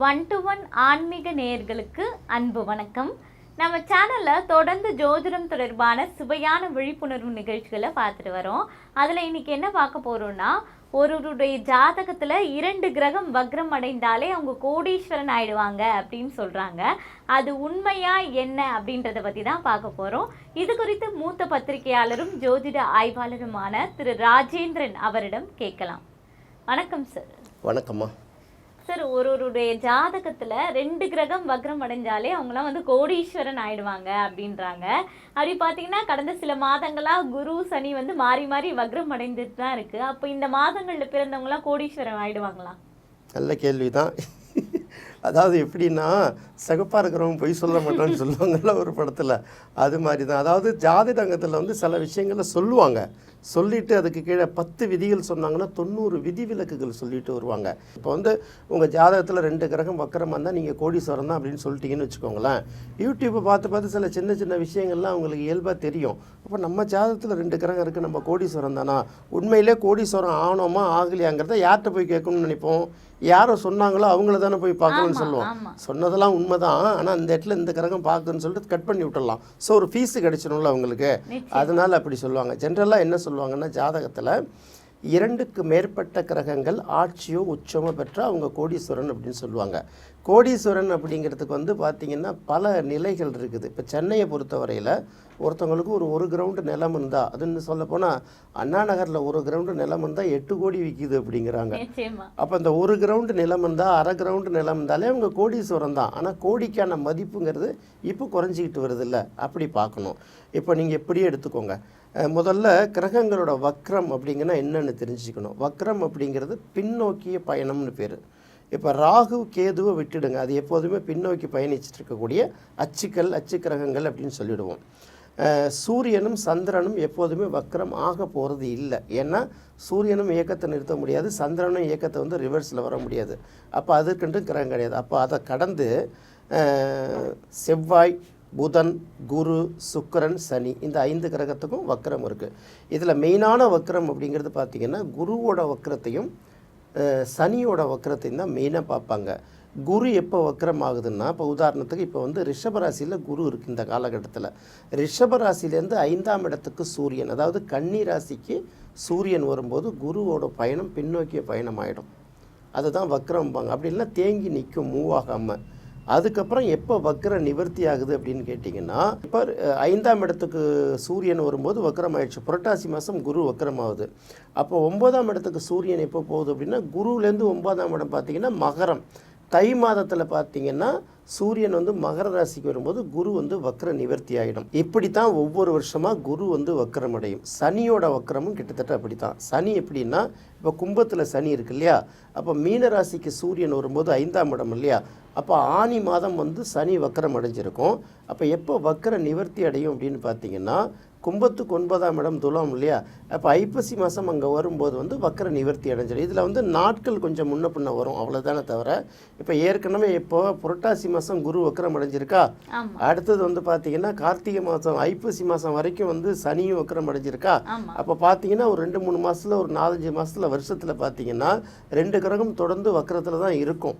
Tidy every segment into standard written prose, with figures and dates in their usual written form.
1 to 1 ஆன்மீக நேயர்களுக்கு அன்பு வணக்கம். நம்ம சேனலில் தொடர்ந்து ஜோதிடம் தொடர்பான சுவையான விழிப்புணர்வு நிகழ்ச்சிகளை பார்த்துட்டு வரோம். அதில் இன்னைக்கு என்ன பார்க்க போகிறோம்னா, ஒருவருடைய ஜாதகத்தில் 2 கிரகம் வக்ரம் அடைந்தாலே அவங்க கோடீஸ்வரன் ஆயிடுவாங்க அப்படின்னு சொல்கிறாங்க. அது உண்மையா என்ன அப்படின்றத பற்றி தான் பார்க்க போகிறோம். இது குறித்து மூத்த பத்திரிகையாளரும் ஜோதிட ஆய்வாளருமான திரு ராஜேந்திரன் அவரிடம் கேட்கலாம். வணக்கம் சார். வணக்கம்மா. சார், ஒருவருடைய ஜாதகத்தில் 2 கிரகம் வக்ரம் அடைஞ்சாலே அவங்களாம் கோடீஸ்வரன் ஆயிடுவாங்க அப்படின்றாங்க. அப்படி பார்த்தீங்கன்னா கடந்த சில மாதங்களாக குரு சனி மாறி மாறி வக்ரம் அடைந்துட்டு தான் இருக்குது. அப்போ இந்த மாதங்களில் பிறந்தவங்களாம் கோடீஸ்வரன் ஆயிடுவாங்களா? நல்ல கேள்வி தான். அதாவது எப்படின்னா, சிகப்பாக இருக்கிறவங்க பொய் சொல்ல மாட்டோன்னு சொல்லுவாங்கல்ல ஒரு படத்தில், அது மாதிரி தான். அதாவது ஜாதிடங்கத்தில் சில விஷயங்களை சொல்லுவாங்க, சொல்லிவிட்டு அதுக்கு கீழே 10 விதிகள் சொன்னாங்கன்னா 90 விதிவிலக்குகள் சொல்லிட்டு வருவாங்க. இப்போ உங்கள் ஜாதகத்தில் 2 கிரகம் வக்கரமாக இருந்தால் நீங்கள் கோடீஸ்வரம் தான் அப்படின்னு சொல்லிட்டீங்கன்னு வச்சுக்கோங்களேன். யூடியூப்பை பார்த்து சில சின்ன சின்ன விஷயங்கள்லாம் அவங்களுக்கு இயல்பாக தெரியும். அப்போ நம்ம ஜாதகத்தில் 2 கிரகம் இருக்குது, நம்ம கோடீஸ்வரம் தானா? உண்மையிலே கோடீஸ்வரம் ஆகணுமா ஆகலையாங்கிறத யார்கிட்ட போய் கேட்கணும்னு நினைப்போம்? யாரோ சொன்னாங்களோ அவங்கள தானே போய் பார்க்கணும்னு சொல்லுவோம். சொன்னதெல்லாம் உண்மை தான், ஆனால் இந்த இடத்துல இந்த கிரகம் பார்க்குன்னு சொல்லிட்டு கட் பண்ணி விட்டுடலாம். ஸோ ஒரு ஃபீஸு கிடைச்சிடும்ல அவங்களுக்கு, அதனால் அப்படி சொல்லுவாங்க. ஜென்ரலாக என்ன சொல்லுவாங்கன்னா, ஜாதகத்தில் 2க்கு மேற்பட்ட கிரகங்கள் ஆட்சியோ உச்சமோ பெற்ற அவங்க கோடீஸ்வரன் அப்படின்னு சொல்லுவாங்க. கோடீஸ்வரன் அப்படிங்கிறதுக்கு பார்த்திங்கன்னா பல நிலைகள் இருக்குது. இப்போ சென்னையை பொறுத்தவரையில் ஒருத்தவங்களுக்கு ஒரு கிரவுண்டு நிலம் இருந்தால், அதுன்னு சொல்லப்போனால் அண்ணா நகரில் 1 கிரவுண்டு நிலம் இருந்தால் 8 கோடி விற்கிது அப்படிங்கிறாங்க. அப்போ இந்த 1 கிரவுண்டு நிலம் இருந்தால், அரை கிரவுண்டு நிலம் இருந்தாலே அவங்க கோடீஸ்வரம் தான். ஆனால் கோடிக்கான மதிப்புங்கிறது இப்போ குறைஞ்சிக்கிட்டு வருது இல்லை, அப்படி பார்க்கணும். இப்போ நீங்கள் எப்படியே எடுத்துக்கோங்க. முதல்ல கிரகங்களோட வக்ரம் அப்படிங்கன்னா என்னென்னு தெரிஞ்சுக்கணும். வக்ரம் அப்படிங்கிறது பின்னோக்கிய பயணம்னு பேர். இப்போ ராகு கேதுவை விட்டுடுங்க, அது எப்போதுமே பின்னோக்கி பயணிச்சுட்டு இருக்கக்கூடிய அச்சு கிரகங்கள் அப்படின்னு சொல்லிவிடுவோம். சூரியனும் சந்திரனும் எப்போதுமே வக்ரம் ஆக போகிறது இல்லை. ஏன்னா சூரியனும் இயக்கத்தை நிறுத்த முடியாது, சந்திரனும் இயக்கத்தை ரிவர்ஸில் வர முடியாது. அப்போ அதுக்குன்ட்டு கிரகம் கிடையாது. அப்போ அதை கடந்து செவ்வாய், புதன், குரு, சுக்கிரன், சனி, இந்த 5 கிரகத்துக்கும் வக்ரம் இருக்குது. இதில் மெயினான வக்ரம் அப்படிங்கிறது பார்த்திங்கன்னா குருவோட வக்ரத்தையும் சனியோட வக்ரத்தையும் தான் மெயினாக பார்ப்பாங்க. குரு எப்போ வக்ரம் ஆகுதுன்னா, இப்போ உதாரணத்துக்கு இப்போ ரிஷபராசியில் குரு இருக்குது இந்த காலகட்டத்தில். ரிஷபராசிலேருந்து 5ஆம் இடத்துக்கு சூரியன், அதாவது கன்னி ராசிக்கு சூரியன் வரும்போது குருவோட பயணம் பின்னோக்கிய பயணம் ஆகிடும். அதுதான் வக்ரம்பாங்க. அப்படி இல்லைன்னா தேங்கி நிற்கும், மூவ் ஆகாமல். அதுக்கப்புறம் எப்போ வக்ர நிவர்த்தி ஆகுது அப்படின்னு கேட்டிங்கன்னா, இப்போ 5ஆம் இடத்துக்கு சூரியன் வரும்போது வக்ரம் ஆயிடுச்சு. புரட்டாசி மாதம் குரு வக்ரம் ஆகுது. அப்போ 9ஆம் இடத்துக்கு சூரியன் எப்போ போகுது அப்படின்னா, குருவிலேருந்து 9ஆம் இடம் பார்த்திங்கன்னா மகரம். தை மாதத்தில் பார்த்திங்கன்னா சூரியன் மகர ராசிக்கு வரும்போது குரு வக்ர நிவர்த்தி ஆகிடும். இப்படி தான் ஒவ்வொரு வருஷமாக குரு வக்ரம் அடையும். சனியோட வக்ரமும் கிட்டத்தட்ட அப்படி தான். சனி எப்படின்னா, இப்போ கும்பத்தில் சனி இருக்கு இல்லையா, அப்போ மீன ராசிக்கு சூரியன் வரும்போது 5ஆம் இடம் இல்லையா, அப்போ ஆனி மாதம் சனி வக்ரம் அடைஞ்சிருக்கும். அப்போ எப்போ வக்ர நிவர்த்தி அடையும் அப்படின்னு பார்த்தீங்கன்னா, கும்பத்துக்கு 9ஆம் இடம் துலாம் இல்லையா, அப்போ ஐப்பசி மாதம் அங்கே வரும்போது வக்ர நிவர்த்தி அடைஞ்சிடும். இதில் நாட்கள் கொஞ்சம் முன்ன பின்ன வரும், அவ்வளோதானே தவிர. இப்போ ஏற்கனவே இப்போ புரட்டாசி மாதம் குரு வக்ரம் அடைஞ்சிருக்கா, அடுத்தது பார்த்தீங்கன்னா கார்த்திகை மாதம் ஐப்பசி மாதம் வரைக்கும் சனியும் வக்ரம் அடைஞ்சிருக்கா. அப்போ பார்த்தீங்கன்னா ஒரு 2-3 மாதத்தில், ஒரு 4-5 மாதத்தில், வருஷத்தில் பார்த்தீங்கன்னா 2 கிரகம் தொடர்ந்து வக்ரத்தில் தான் இருக்கும்.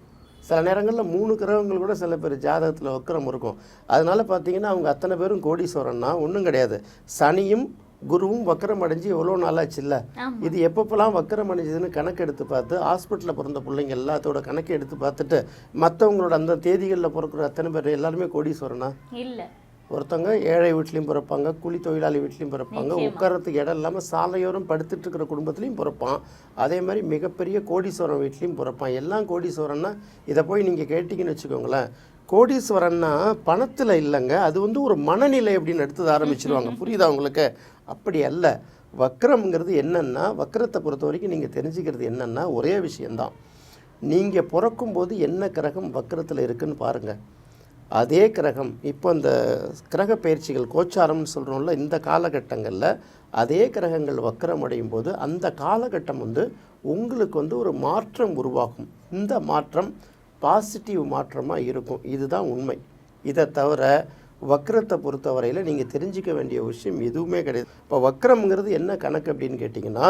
சில நேரங்களில் 3 கிரகங்கள் கூட சில பேர் ஜாதகத்தில் வக்ரம் இருக்கும். அதனால் பார்த்தீங்கன்னா அவங்க அத்தனை பேரும் கோடீஸ்வரன்னா ஒன்றும் கிடையாது. சனியும் குருவும் வக்ரம் அடைஞ்சு எவ்வளோ நாளாச்சு இல்லை. இது எப்பப்பெல்லாம் வக்ரம் அடைஞ்சதுன்னு கணக்கு எடுத்து பார்த்து, ஹாஸ்பிட்டலில் பிறந்த பிள்ளைங்க எல்லாத்தோட கணக்கு எடுத்து பார்த்துட்டு மற்றவங்களோட அந்த தேதிகளில் பிறக்கிற அத்தனை பேர் எல்லாருமே கோடீஸ்வரனா இல்லை. ஒருத்தவங்க ஏழை வீட்லேயும் பிறப்பாங்க, கூலி தொழிலாளி வீட்லேயும் பிறப்பாங்க, உட்காரத்துக்கு இடம் இல்லாமல் சாலையோரம் படுத்துட்டு இருக்கிற குடும்பத்துலேயும் பிறப்பான். அதே மாதிரி மிகப்பெரிய கோடீஸ்வரன் வீட்லேயும் பிறப்பான். எல்லாம் கோடீஸ்வரன்னா இதை போய் நீங்கள் கேட்டிங்கன்னு வச்சுக்கோங்களேன், கோடீஸ்வரன்னா பணத்தில் இல்லைங்க, அது ஒரு மனநிலை அப்படின்னு எடுத்து ஆரம்பிச்சிருவாங்க. புரியுதா உங்களுக்கு? அப்படி அல்ல. வக்ரம்ங்கிறது என்னென்னா, வக்ரத்தை பொறுத்த வரைக்கும் நீங்கள் தெரிஞ்சுக்கிறது என்னென்னா ஒரே விஷயந்தான். நீங்கள் பிறக்கும்போது என்ன கிரகம் வக்ரத்தில் இருக்குதுன்னு பாருங்கள். அதே கிரகம் இப்போ இந்த கிரக பயிற்சிகள் கோச்சாரம்னு சொல்கிறோம்ல, இந்த காலகட்டங்களில் அதே கிரகங்கள் வக்ரம் அடையும் போது அந்த காலகட்டம் உங்களுக்கு ஒரு மாற்றம் உருவாகும். இந்த மாற்றம் பாசிட்டிவ் மாற்றமாக இருக்கும். இதுதான் உண்மை. இதை தவிர வக்ரத்தை பொறுத்தவரையில் நீங்கள் தெரிஞ்சிக்க வேண்டிய விஷயம் எதுவுமே கிடையாது. இப்போ வக்ரம்ங்கிறது என்ன கணக்கு அப்படின்னு கேட்டிங்கன்னா,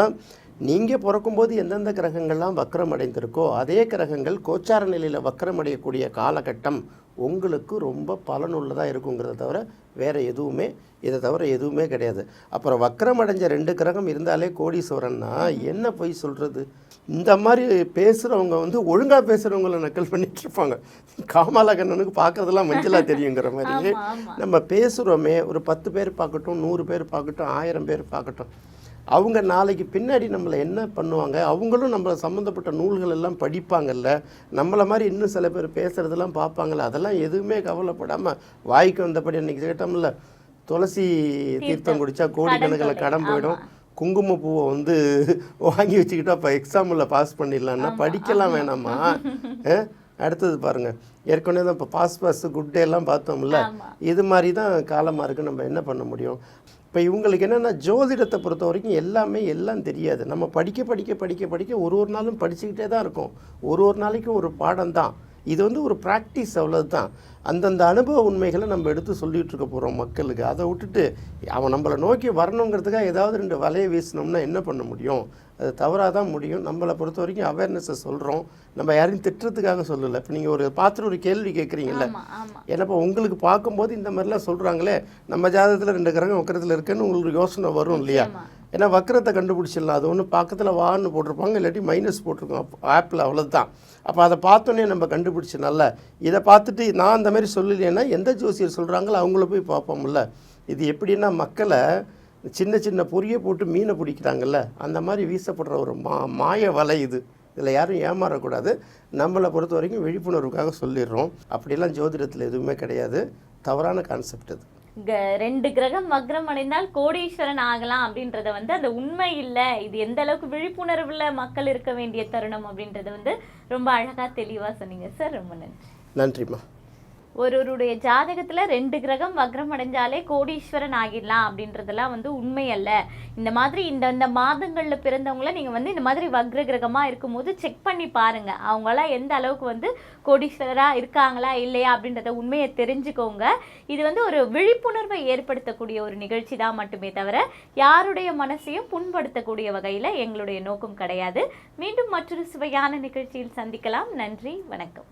நீங்கள் பிறக்கும்போது எந்தெந்த கிரகங்கள்லாம் வக்ரம் அடைந்திருக்கோ அதே கிரகங்கள் கோச்சார நிலையில் வக்ரம் அடையக்கூடிய காலகட்டம் உங்களுக்கு ரொம்ப பலனுள்ளதாக இருக்குங்கிறத தவிர வேறு எதுவுமே இதை தவிர எதுவுமே கிடையாது. அப்புறம் வக்ரம் அடைஞ்ச 2 கிரகம் இருந்தாலே கோடீஸ்வரன்னா என்ன போய் சொல்கிறது? இந்த மாதிரி பேசுகிறவங்க வந்து ஒழுங்காக பேசுகிறவங்கள நக்கல் பண்ணிட்டு இருப்பாங்க. காமாலகண்ணனுக்கு பார்க்குறதெல்லாம் மஞ்சளாக தெரியுங்கிற மாதிரி நம்ம பேசுகிறோமே, ஒரு 10 பேர் பார்க்கட்டும், 100 பேர் பார்க்கட்டும், 1000 பேர் பார்க்கட்டும், அவங்க நாளைக்கு பின்னாடி நம்மளை என்ன பண்ணுவாங்க? அவங்களும் நம்மளை சம்மந்தப்பட்ட நூல்கள் எல்லாம் படிப்பாங்கல்ல, நம்மளை மாதிரி இன்னும் சில பேர் பேசுகிறதெல்லாம் பார்ப்பாங்கல்ல, அதெல்லாம் எதுவுமே கவலைப்படாமல் வாய்க்கு வந்தபடி அன்றைக்கி கேட்டோம்ல, துளசி தீர்த்தம் குடித்தா கோடிக்கணக்கில் கடன் போயிடும், குங்குமப்பூவை வந்து வாங்கி வச்சுக்கிட்டா அப்போ எக்ஸாமில் பாஸ் பண்ணிடலான்னா படிக்கலாம் வேணாமா? அடுத்தது பாருங்கள், ஏற்கனவே தான் இப்போ பாஸ் குட் டே எல்லாம் பார்த்தோம்ல, இது மாதிரி தான் காலமாக இருக்குது. நம்ம என்ன பண்ண முடியும்? இப்போ இவங்களுக்கு என்னென்னா ஜோதிடத்தை பொறுத்த வரைக்கும் எல்லாம் தெரியாது. நம்ம படிக்க ஒரு நாளும் படிச்சுக்கிட்டே தான் இருக்கோம். ஒரு நாளைக்கும் ஒரு பாடம் தான். இது வந்து ஒரு ப்ராக்டிஸ், அவ்வளவு தான். அந்தந்த அனுபவ உண்மைகளை நம்ம எடுத்து சொல்லிகிட்டு இருக்க போகிறோம் மக்களுக்கு. அதை விட்டுட்டு அவன் நம்மளை நோக்கி வரணுங்கிறதுக்காக ஏதாவது 2 வலையை வீசினோம்னா என்ன பண்ண முடியும்? அது தவறாக தான் முடியும். நம்மளை பொறுத்த வரைக்கும் அவேர்னஸை சொல்கிறோம், நம்ம யாரையும் திட்டுறதுக்காக சொல்லலை. இப்போ நீங்கள் ஒரு பார்த்துட்டு ஒரு கேள்வி கேட்குறீங்கள, ஏன்னாப்பா உங்களுக்கு பார்க்கும்போது இந்த மாதிரிலாம் சொல்கிறாங்களே, நம்ம ஜாதகத்தில் 2 கிரகம் வக்கரத்தில் இருக்குன்னு உங்களுக்கு யோசனை வரும் இல்லையா? ஏன்னா வக்கரத்தை கண்டுபிடிச்சிடலாம். அது ஒன்று பக்கத்தில் வான்னு போட்டிருப்பாங்க, இல்லாட்டி மைனஸ் போட்டிருக்கோம் ஆப்பில், அவ்வளோதான். அப்போ அதை பார்த்தோன்னே நம்ம கண்டுபிடிச்சனால இதை பார்த்துட்டு நான் அந்த மாதிரி சொல்லலைன்னா எந்த ஜோசியர் சொல்கிறாங்களோ அவங்கள போய் பார்ப்போம்ல. இது எப்படின்னா மக்களை சின்ன பொரியை போட்டு மீனை பிடிக்கிறாங்கல்ல, அந்த மாதிரி வீசப்படுற ஒரு மாய வலை இது. இதில் யாரும் ஏமாறக்கூடாது. நம்மளை பொறுத்த வரைக்கும் விழிப்புணர்வுக்காக சொல்லிடுறோம். அப்படிலாம் ஜோதிடத்தில் எதுவுமே கிடையாது. தவறான கான்செப்ட் அது. 2 கிரகம் வக்ரம் அடைந்தால் கோடீஸ்வரன் ஆகலாம் அப்படின்றத வந்து அந்த உண்மை இல்லை. இது எந்த அளவுக்கு விழிப்புணர்வுல மக்கள் இருக்க வேண்டிய தருணம் அப்படின்றத வந்து ரொம்ப அழகா தெளிவா சொன்னீங்க சார். ரொம்ப நன்றி. நன்றிம்மா. ஒருவருடைய ஜாதகத்துல 2 கிரகம் வக்ரம் அடைஞ்சாலே கோடீஸ்வரன் ஆகிடலாம் அப்படின்றதெல்லாம் வந்து உண்மை அல்ல. இந்த மாதிரி இந்த மாதங்கள்ல பிறந்தவங்கள நீங்க வந்து இந்த மாதிரி வக்ர கிரகமா இருக்கும்போது செக் பண்ணி பாருங்க, அவங்களாம் எந்த அளவுக்கு வந்து கோடீஸ்வரரா இருக்காங்களா இல்லையா அப்படின்றத உண்மையை தெரிஞ்சுக்கோங்க. இது வந்து ஒரு விழிப்புணர்வை ஏற்படுத்தக்கூடிய ஒரு நிகழ்ச்சி தான் மட்டுமே தவிர யாருடைய மனசையும் புண்படுத்தக்கூடிய வகையில எங்களுடைய நோக்கம் கிடையாது. மீண்டும் மற்றொரு சுவையான நிகழ்ச்சியில் சந்திக்கலாம். நன்றி, வணக்கம்.